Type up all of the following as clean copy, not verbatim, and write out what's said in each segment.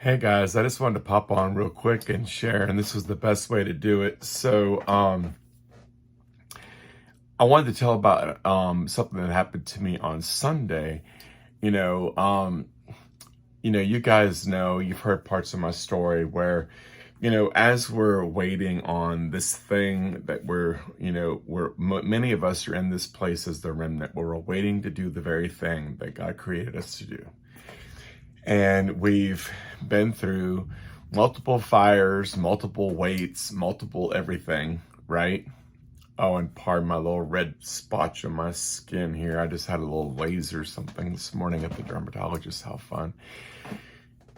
Hey guys, I just wanted to pop on real quick and share, and this was the best way to do it. I wanted to tell about something that happened to me on Sunday. You know, um, you guys know, you've heard parts of my story where, as we're waiting on this thing that many of us are in this place as the remnant, where we're waiting to do the very thing that God created us to do. And we've been through multiple fires, multiple weights, multiple everything, right? Oh, and pardon my little red spotch on my skin here. I just had a little laser something this morning at the dermatologist. How fun.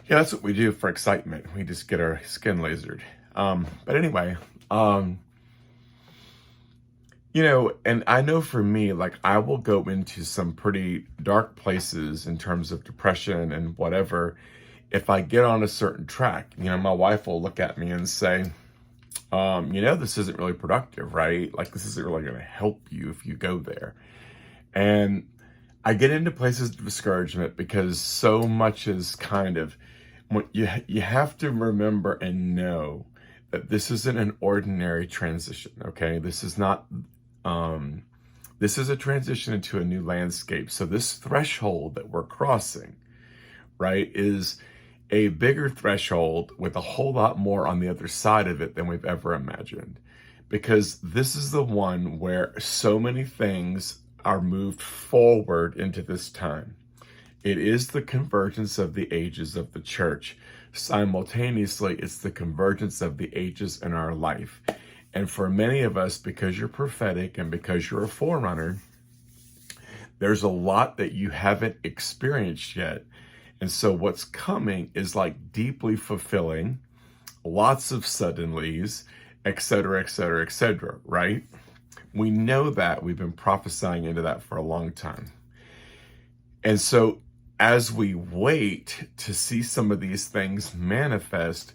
Yeah, that's what we do for excitement. We just get our skin lasered. But anyway, and I know for me, like, I will go into some pretty dark places in terms of depression and whatever if I get on a certain track. My wife will look at me and say, this isn't really productive, right? Like, this isn't really going to help you if you go there. And I get into places of discouragement because so much is kind of, you have to remember and know that this isn't an ordinary transition, okay? This is a transition into a new landscape. So this threshold that we're crossing, right, is a bigger threshold with a whole lot more on the other side of it than we've ever imagined. Because this is the one where so many things are moved forward into this time. It is the convergence of the ages of the church. Simultaneously, it's the convergence of the ages in our life. And for many of us, because you're prophetic and because you're a forerunner, there's a lot that you haven't experienced yet. And so what's coming is like deeply fulfilling, lots of suddenlies, et cetera, et cetera, et cetera, right? We know that. We've been prophesying into that for a long time. And so as we wait to see some of these things manifest,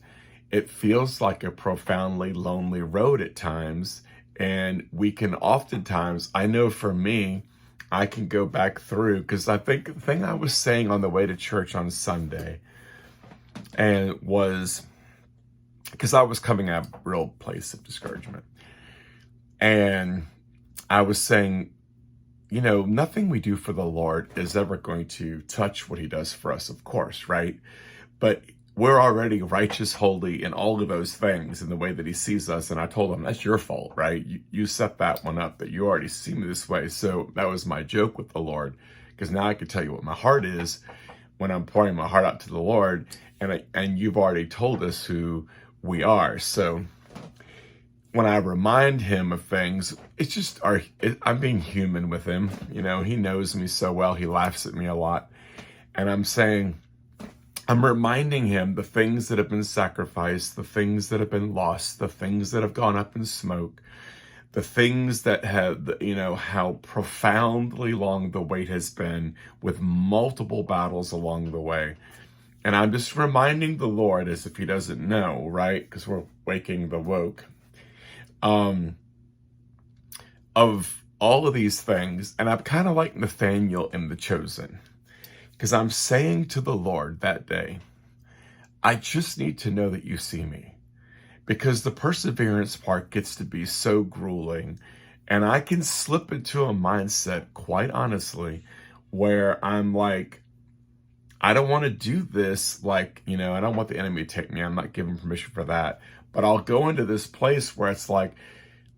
it feels like a profoundly lonely road at times. And we can oftentimes, I know for me, I can go back through, because I think the thing I was saying on the way to church on Sunday, and was because I was coming out of a real place of discouragement. And I was saying, nothing we do for the Lord is ever going to touch what he does for us, of course, right? But we're already righteous, holy, and all of those things in the way that he sees us. And I told him, that's your fault, right? You set that one up, that you already see me this way. So that was my joke with the Lord, because now I can tell you what my heart is when I'm pouring my heart out to the Lord. And you've already told us who we are. So when I remind him of things, it's just I'm being human with him. He knows me so well. He laughs at me a lot. And I'm reminding him the things that have been sacrificed, the things that have been lost, the things that have gone up in smoke, the things that have, how profoundly long the wait has been, with multiple battles along the way. And I'm just reminding the Lord, as if he doesn't know, right? Because we're waking the woke, of all of these things. And I'm kind of like Nathaniel in The Chosen. Because I'm saying to the Lord that day, I just need to know that you see me. Because the perseverance part gets to be so grueling. And I can slip into a mindset, quite honestly, where I'm like, I don't want to do this. Like, I don't want the enemy to take me. I'm not giving permission for that. But I'll go into this place where it's like,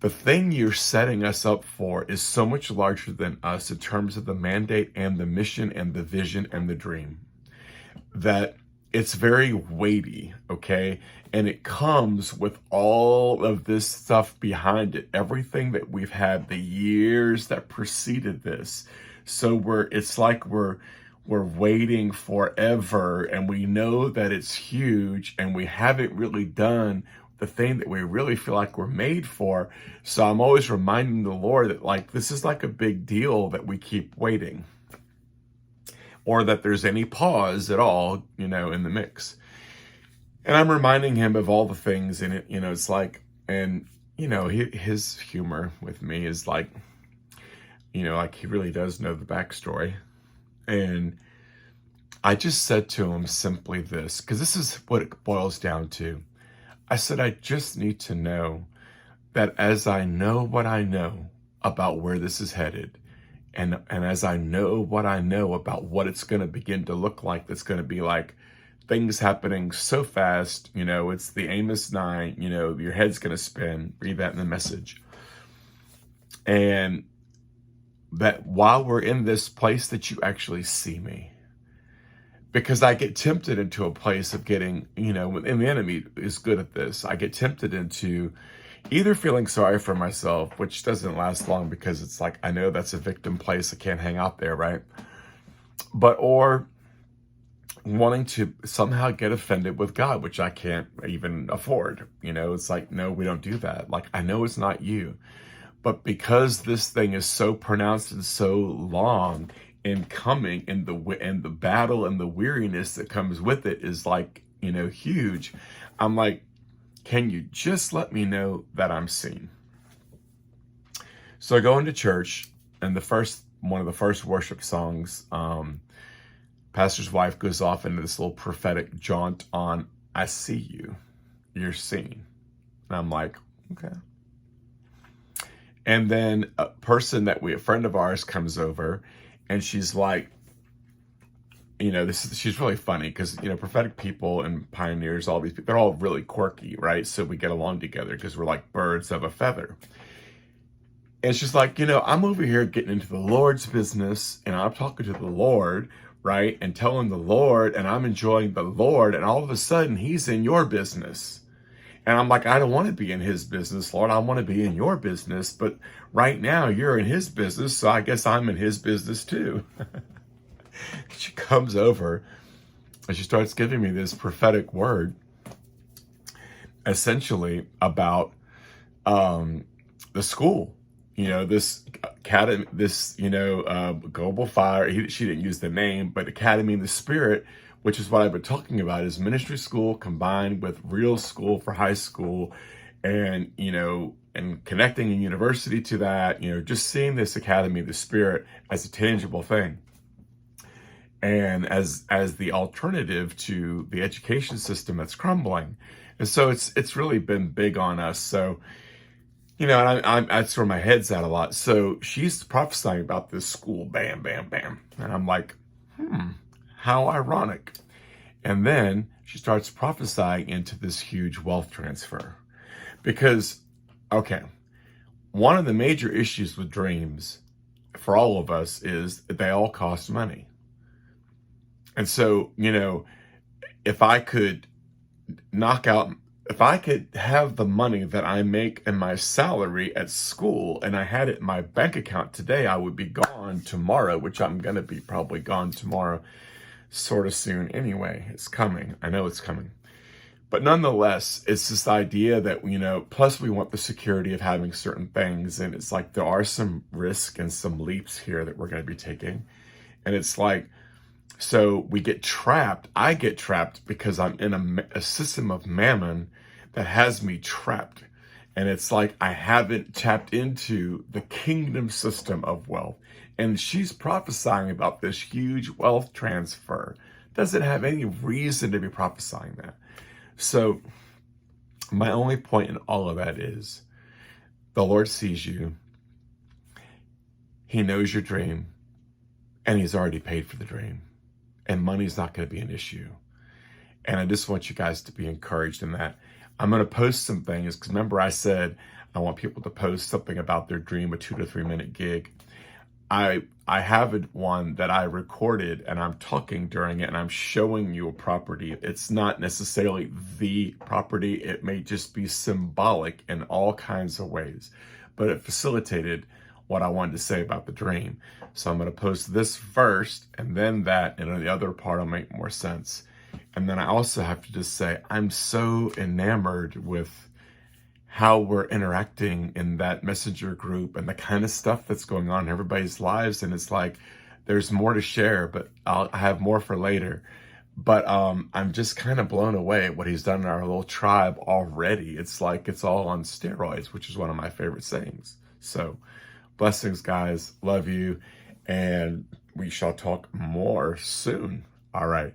the thing you're setting us up for is so much larger than us in terms of the mandate and the mission and the vision and the dream, that it's very weighty, okay? And it comes with all of this stuff behind it, everything that we've had the years that preceded this. So it's like we're waiting forever, and we know that it's huge, and we haven't really done the thing that we really feel like we're made for. So I'm always reminding the Lord that, like, this is like a big deal that we keep waiting, or that there's any pause at all, in the mix. And I'm reminding him of all the things in it, it's like, and, his humor with me is like, like he really does know the backstory. And I just said to him simply this, because this is what it boils down to. I said, I just need to know that as I know what I know about where this is headed, and as I know what I know about what it's going to begin to look like, that's going to be like things happening so fast, it's the Amos 9, your head's going to spin. Read that in the Message. And that while we're in this place, that you actually see me. Because I get tempted into a place of getting, and the enemy is good at this. I get tempted into either feeling sorry for myself, which doesn't last long because it's like, I know that's a victim place. I can't hang out there, right? Or wanting to somehow get offended with God, which I can't even afford. It's like, no, we don't do that. Like, I know it's not you. But because this thing is so pronounced and so long in coming, and the battle and the weariness that comes with it is like, huge. I'm like, can you just let me know that I'm seen? So I go into church, and one of the first worship songs, pastor's wife goes off into this little prophetic jaunt on, I see you, you're seen. And I'm like, okay. And then a friend of ours comes over, and she's like, she's really funny because, prophetic people and pioneers, all these people, they're all really quirky, right? So we get along together because we're like birds of a feather. And she's like, I'm over here getting into the Lord's business, and I'm talking to the Lord, right? And telling the Lord, and I'm enjoying the Lord, and all of a sudden he's in your business. And I'm like, I don't want to be in his business, Lord. I want to be in your business. But right now you're in his business, so I guess I'm in his business too. She comes over and she starts giving me this prophetic word, essentially about the school. This academy, Global Fire. She didn't use the name, but Academy in the Spirit, which is what I've been talking about, is ministry school combined with real school for high school, and and connecting a university to that. Just seeing this Academy of the Spirit as a tangible thing, and as the alternative to the education system that's crumbling. And so it's really been big on us. So, and that's where my head's at a lot. So she's prophesying about this school, bam, bam, bam. And I'm like, how ironic. And then she starts prophesying into this huge wealth transfer. Because, okay, one of the major issues with dreams for all of us is that they all cost money. And so, if I could have the money that I make in my salary at school, and I had it in my bank account today, I would be gone tomorrow, which I'm going to be probably gone tomorrow sort of soon anyway. It's coming. I know it's coming. But nonetheless, it's this idea that, plus we want the security of having certain things. And it's like, there are some risk and some leaps here that we're going to be taking. And it's like, so we get trapped. I get trapped because I'm in a system of mammon that has me trapped. And it's like, I haven't tapped into the kingdom system of wealth. And she's prophesying about this huge wealth transfer. Doesn't have any reason to be prophesying that. So my only point in all of that is, the Lord sees you. He knows your dream, and he's already paid for the dream. And money's not going to be an issue. And I just want you guys to be encouraged in that. I'm going to post some things, because remember I said I want people to post something about their dream, a 2 to 3 minute gig. I have one that I recorded, and I'm talking during it, and I'm showing you a property. It's not necessarily the property. It may just be symbolic in all kinds of ways, but it facilitated what I wanted to say about the dream. So I'm going to post this first, and then that, and the other part will make more sense. And then I also have to just say, I'm so enamored with how we're interacting in that messenger group and the kind of stuff that's going on in everybody's lives. And it's like, there's more to share, but I have more for later. But I'm just kind of blown away at what he's done in our little tribe already. It's like it's all on steroids, which is one of my favorite sayings. So blessings, guys. Love you. And we shall talk more soon. All right.